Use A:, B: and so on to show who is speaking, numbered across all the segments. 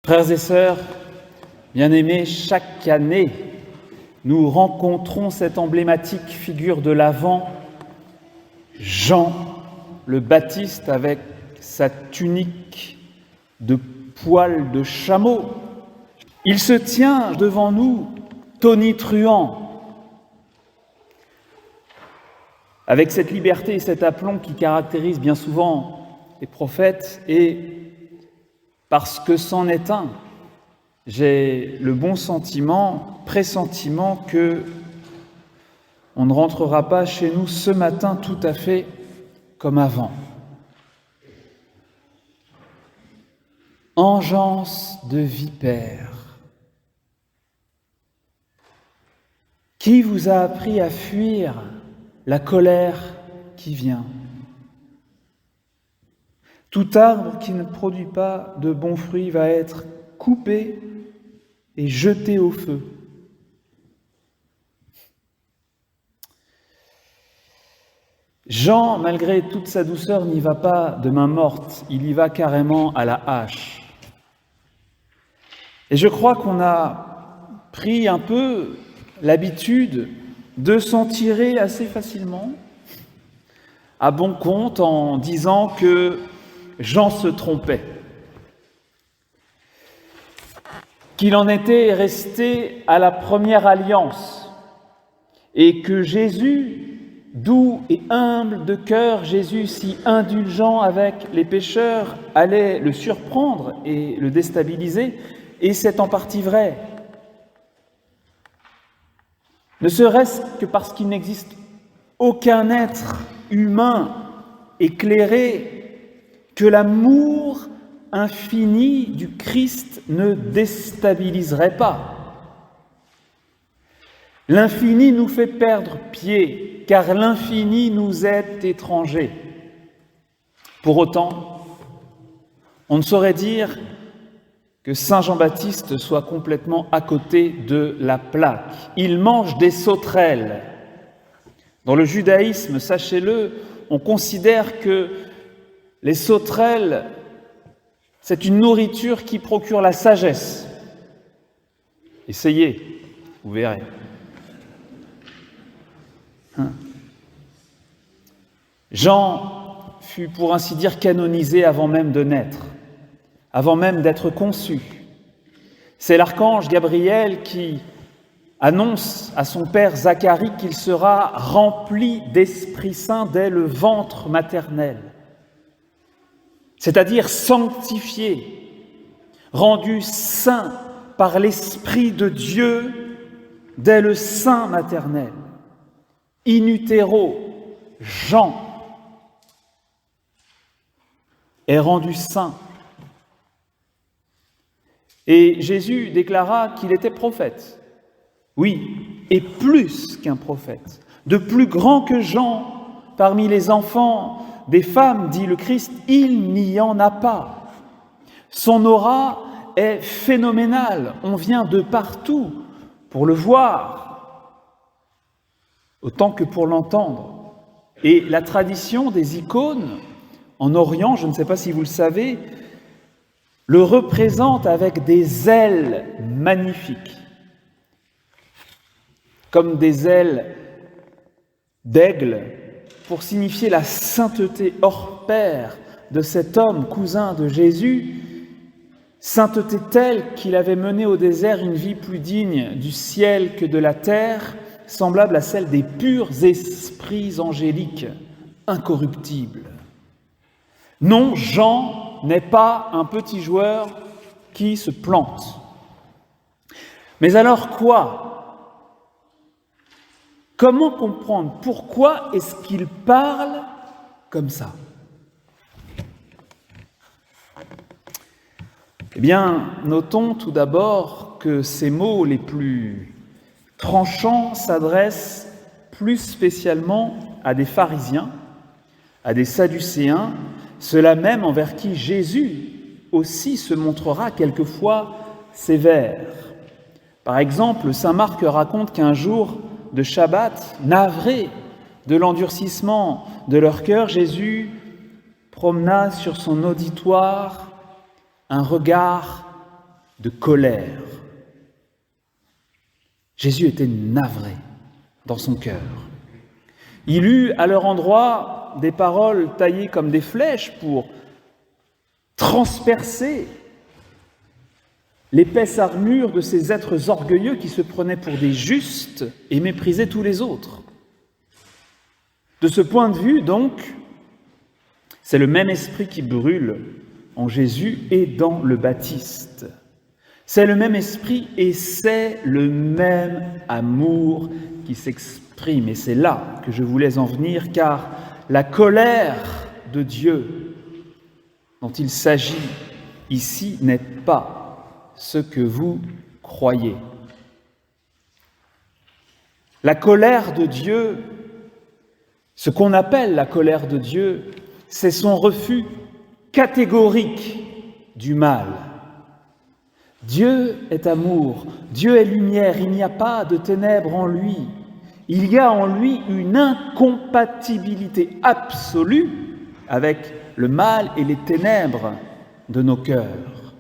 A: Frères et sœurs, bien-aimés, chaque année, nous rencontrons cette emblématique figure de l'Avent, Jean le Baptiste avec sa tunique de poil de chameau. Il se tient devant nous tonitruant, avec cette liberté et cet aplomb qui caractérisent bien souvent les prophètes, et parce que c'en est un, j'ai le bon pressentiment que on ne rentrera pas chez nous ce matin tout à fait comme avant. Engeance de vipère, qui vous a appris à fuir la colère qui vient? Tout arbre qui ne produit pas de bons fruits va être coupé et jeté au feu. Jean, malgré toute sa douceur, n'y va pas de main morte, il y va carrément à la hache. Et je crois qu'on a pris un peu l'habitude de s'en tirer assez facilement, à bon compte, en disant que Jean se trompait, qu'il en était resté à la première alliance et que Jésus, doux et humble de cœur, Jésus si indulgent avec les pécheurs, allait le surprendre et le déstabiliser, et c'est en partie vrai. Ne serait-ce que parce qu'il n'existe aucun être humain éclairé que l'amour infini du Christ ne déstabiliserait pas. L'infini nous fait perdre pied, car l'infini nous est étranger. Pour autant, on ne saurait dire que Saint Jean-Baptiste soit complètement à côté de la plaque. Il mange des sauterelles. Dans le judaïsme, sachez-le, on considère que les sauterelles, c'est une nourriture qui procure la sagesse. Essayez, vous verrez. Jean fut, pour ainsi dire, canonisé avant même de naître, avant même d'être conçu. C'est l'archange Gabriel qui annonce à son père Zacharie qu'il sera rempli d'Esprit Saint dès le ventre maternel, c'est-à-dire sanctifié, rendu saint par l'Esprit de Dieu dès le sein maternel. In utero, Jean est rendu saint. Et Jésus déclara qu'il était prophète. Oui, et plus qu'un prophète. De plus grand que Jean, parmi les enfants des femmes, dit le Christ, il n'y en a pas. Son aura est phénoménale. On vient de partout pour le voir, autant que pour l'entendre. Et la tradition des icônes en Orient, je ne sais pas si vous le savez, le représente avec des ailes magnifiques, comme des ailes d'aigle, pour signifier la sainteté hors pair de cet homme, cousin de Jésus, sainteté telle qu'il avait mené au désert une vie plus digne du ciel que de la terre, semblable à celle des purs esprits angéliques, incorruptibles. Non, Jean n'est pas un petit joueur qui se plante. Mais alors quoi? Comment comprendre? Pourquoi est-ce qu'il parle comme ça? Eh bien, notons tout d'abord que ces mots les plus tranchants s'adressent plus spécialement à des pharisiens, à des sadducéens, ceux-là même envers qui Jésus aussi se montrera quelquefois sévère. Par exemple, saint Marc raconte qu'un jour de Shabbat, navré de l'endurcissement de leur cœur, Jésus promena sur son auditoire un regard de colère. Jésus était navré dans son cœur. Il eut à leur endroit des paroles taillées comme des flèches pour transpercer l'épaisse armure de ces êtres orgueilleux qui se prenaient pour des justes et méprisaient tous les autres. De ce point de vue, donc, c'est le même esprit qui brûle en Jésus et dans le Baptiste. C'est le même esprit et c'est le même amour qui s'exprime. Et c'est là que je voulais en venir, car la colère de Dieu dont il s'agit ici n'est pas ce que vous croyez. La colère de Dieu, ce qu'on appelle la colère de Dieu, c'est son refus catégorique du mal. Dieu est amour, Dieu est lumière, il n'y a pas de ténèbres en lui. Il y a en lui une incompatibilité absolue avec le mal et les ténèbres de nos cœurs.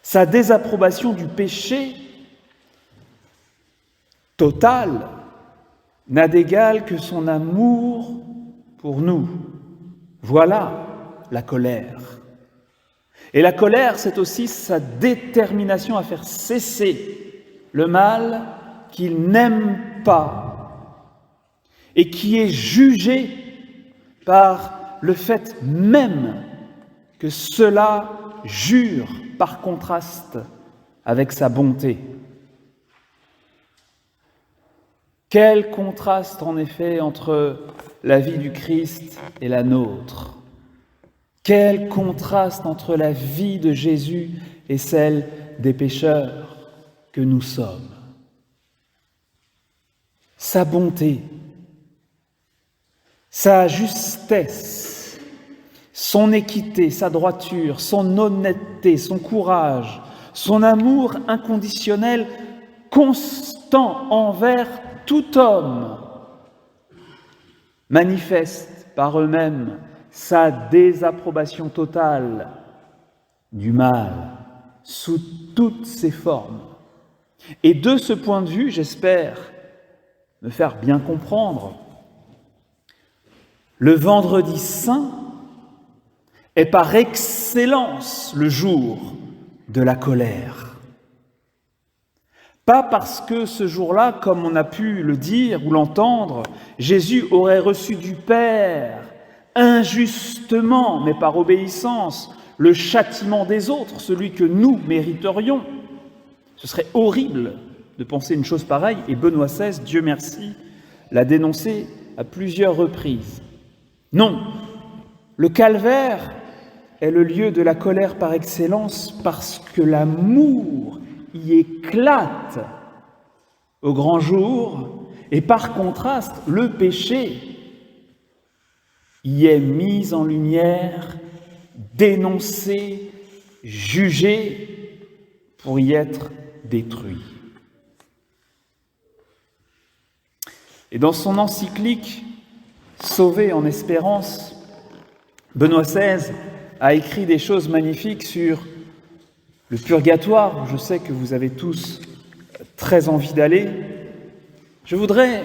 A: Sa désapprobation du péché total n'a d'égal que son amour pour nous. Voilà la colère. Et la colère, c'est aussi sa détermination à faire cesser le mal qu'il n'aime pas et qui est jugé par le fait même que cela jure par contraste avec sa bonté. Quel contraste en effet entre la vie du Christ et la nôtre. Quel contraste entre la vie de Jésus et celle des pécheurs que nous sommes. Sa bonté, sa justesse, son équité, sa droiture, son honnêteté, son courage, son amour inconditionnel, constant envers tout homme, manifeste par eux-mêmes sa désapprobation totale du mal sous toutes ses formes. Et de ce point de vue, j'espère me faire bien comprendre, le vendredi saint est par excellence le jour de la colère. Pas parce que ce jour-là, comme on a pu le dire ou l'entendre, Jésus aurait reçu du Père injustement, mais par obéissance, le châtiment des autres, celui que nous mériterions. Ce serait horrible de penser une chose pareille, et Benoît XVI, Dieu merci, l'a dénoncé à plusieurs reprises. Non, le calvaire est le lieu de la colère par excellence parce que l'amour y éclate au grand jour et par contraste, le péché y est mis en lumière, dénoncé, jugé pour y être détruit. Et dans son encyclique « Sauvé en espérance », Benoît XVI a écrit des choses magnifiques sur le purgatoire, où je sais que vous avez tous très envie d'aller. Je voudrais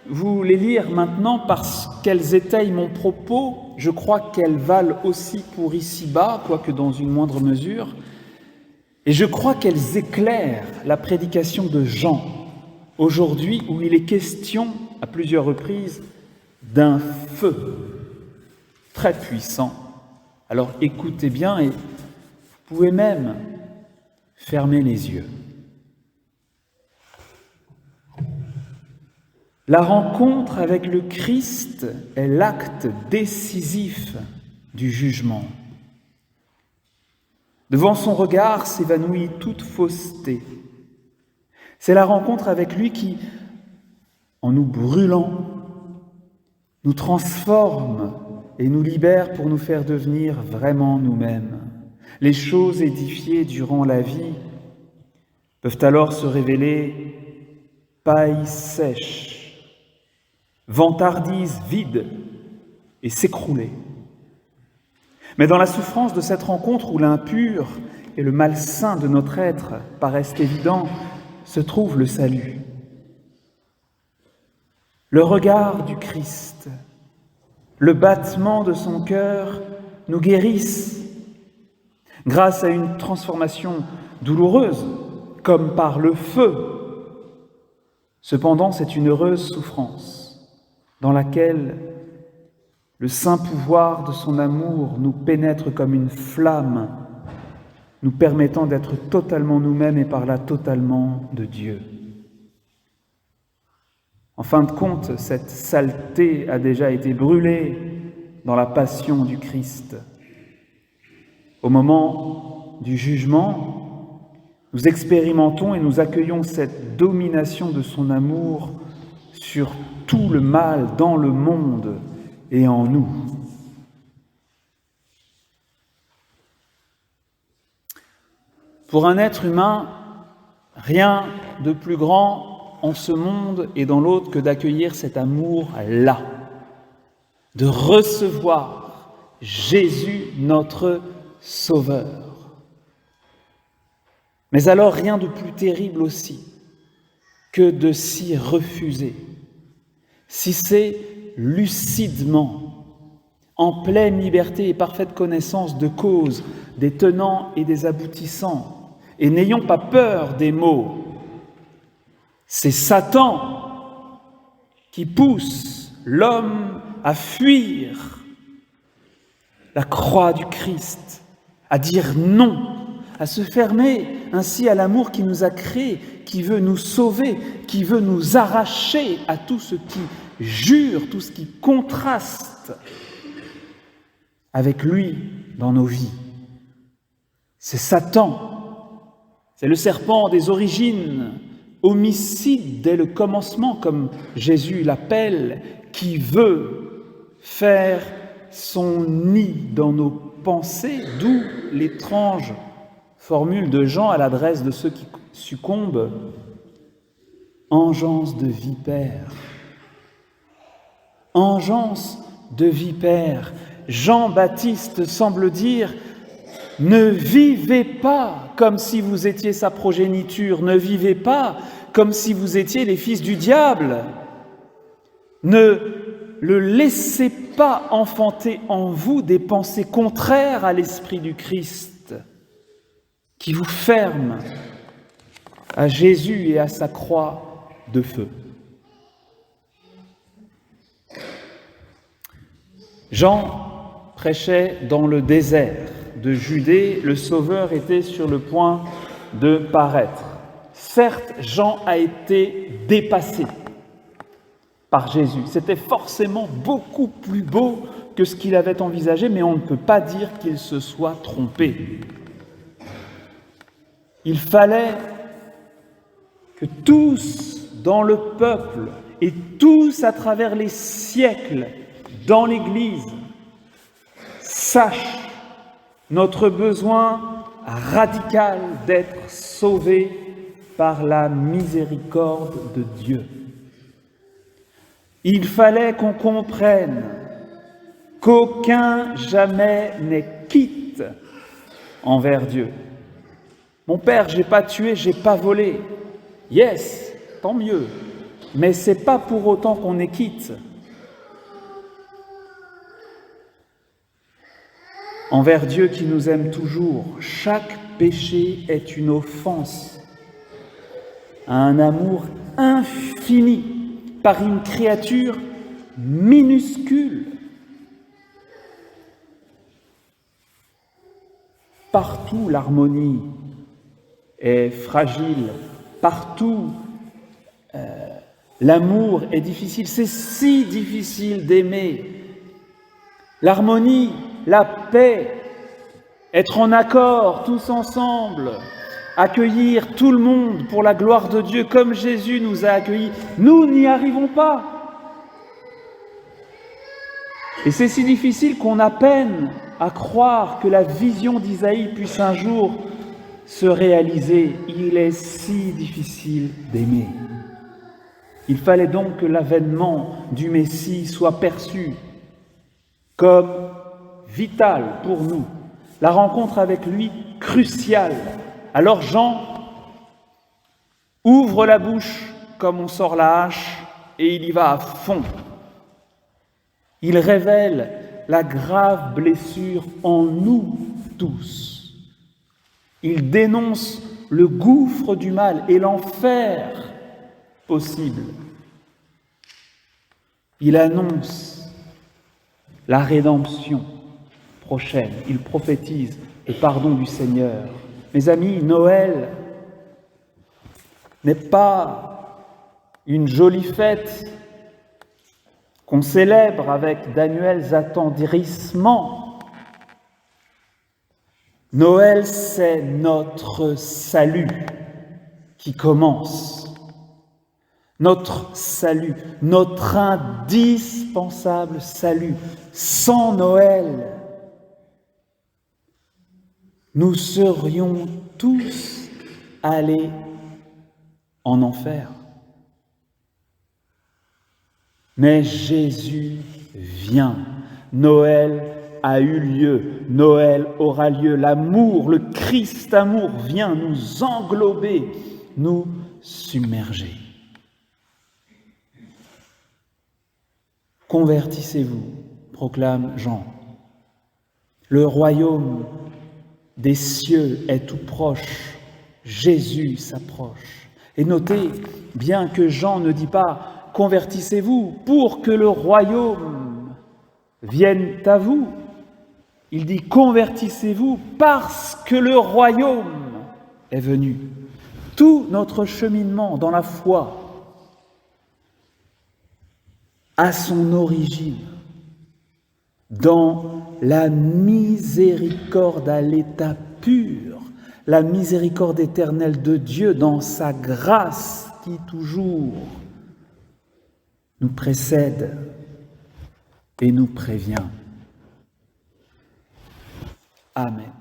A: vous les lire maintenant parce qu'elles étayent mon propos. Je crois qu'elles valent aussi pour ici-bas, quoique dans une moindre mesure. Et je crois qu'elles éclairent la prédication de Jean, aujourd'hui, où il est question, à plusieurs reprises, d'un feu très puissant. Alors écoutez bien et vous pouvez même fermer les yeux. La rencontre avec le Christ est l'acte décisif du jugement. Devant son regard s'évanouit toute fausseté. C'est la rencontre avec lui qui, en nous brûlant, nous transforme et nous libère pour nous faire devenir vraiment nous-mêmes. Les choses édifiées durant la vie peuvent alors se révéler paille sèche, vantardise vide et s'écrouler. Mais dans la souffrance de cette rencontre où l'impur et le malsain de notre être paraissent évidents, se trouve le salut. Le regard du Christ, le battement de son cœur nous guérissent grâce à une transformation douloureuse, comme par le feu. Cependant, c'est une heureuse souffrance dans laquelle le saint pouvoir de son amour nous pénètre comme une flamme, nous permettant d'être totalement nous-mêmes et par là totalement de Dieu. En fin de compte, cette saleté a déjà été brûlée dans la passion du Christ. Au moment du jugement, nous expérimentons et nous accueillons cette domination de son amour sur tout le mal dans le monde et en nous. Pour un être humain, rien de plus grand en ce monde et dans l'autre que d'accueillir cet amour-là, de recevoir Jésus, notre Sauveur. Mais alors, rien de plus terrible aussi que de s'y refuser, si c'est lucidement, en pleine liberté et parfaite connaissance de cause, des tenants et des aboutissants, et n'ayons pas peur des mots. C'est Satan qui pousse l'homme à fuir la croix du Christ, à dire non, à se fermer ainsi à l'amour qui nous a créés, qui veut nous sauver, qui veut nous arracher à tout ce qui jure, tout ce qui contraste avec lui dans nos vies. C'est Satan, c'est le serpent des origines, homicide dès le commencement, comme Jésus l'appelle, qui veut faire son nid dans nos pensées, d'où l'étrange formule de Jean à l'adresse de ceux qui succombent, « engeance de vipère ». Engeance de vipère. Jean-Baptiste semble dire « Ne vivez pas comme si vous étiez sa progéniture, ne vivez pas comme si vous étiez les fils du diable. Ne le laissez pas enfanter en vous des pensées contraires à l'Esprit du Christ, qui vous ferment à Jésus et à sa croix de feu. » Jean prêchait dans le désert de Judée, le Sauveur était sur le point de paraître. Certes, Jean a été dépassé par Jésus. C'était forcément beaucoup plus beau que ce qu'il avait envisagé, mais on ne peut pas dire qu'il se soit trompé. Il fallait que tous dans le peuple et tous à travers les siècles dans l'Église sachent notre besoin radical d'être sauvés par la miséricorde de Dieu. Il fallait qu'on comprenne qu'aucun jamais n'est quitte envers Dieu. Mon père, j'ai pas tué, j'ai pas volé. Yes, tant mieux. Mais c'est pas pour autant qu'on est quitte. Envers Dieu qui nous aime toujours, chaque péché est une offense à un amour infini par une créature minuscule. Partout l'harmonie est fragile, partout l'amour est difficile, c'est si difficile d'aimer. L'harmonie, la paix, être en accord tous ensemble, accueillir tout le monde pour la gloire de Dieu comme Jésus nous a accueillis, nous n'y arrivons pas. Et c'est si difficile qu'on a peine à croire que la vision d'Isaïe puisse un jour se réaliser. Il est si difficile d'aimer. Il fallait donc que l'avènement du Messie soit perçu comme vitale pour nous, la rencontre avec lui cruciale. Alors Jean ouvre la bouche comme on sort la hache et il y va à fond. Il révèle la grave blessure en nous tous. Il dénonce le gouffre du mal et l'enfer possible. Il annonce la rédemption prochaine. Il prophétise le pardon du Seigneur. Mes amis, Noël n'est pas une jolie fête qu'on célèbre avec d'annuels attendrissements. Noël, c'est notre salut qui commence. Notre salut, notre indispensable salut. Sans Noël, nous serions tous allés en enfer. Mais Jésus vient. Noël a eu lieu. Noël aura lieu. L'amour, le Christ amour vient nous englober, nous submerger. Convertissez-vous, proclame Jean. Le royaume des cieux est tout proche. Jésus s'approche. Et notez bien que Jean ne dit pas « convertissez-vous pour que le royaume vienne à vous ». Il dit « convertissez-vous parce que le royaume est venu ». Tout notre cheminement dans la foi a son origine dans la miséricorde à l'état pur, la miséricorde éternelle de Dieu dans sa grâce qui toujours nous précède et nous prévient. Amen.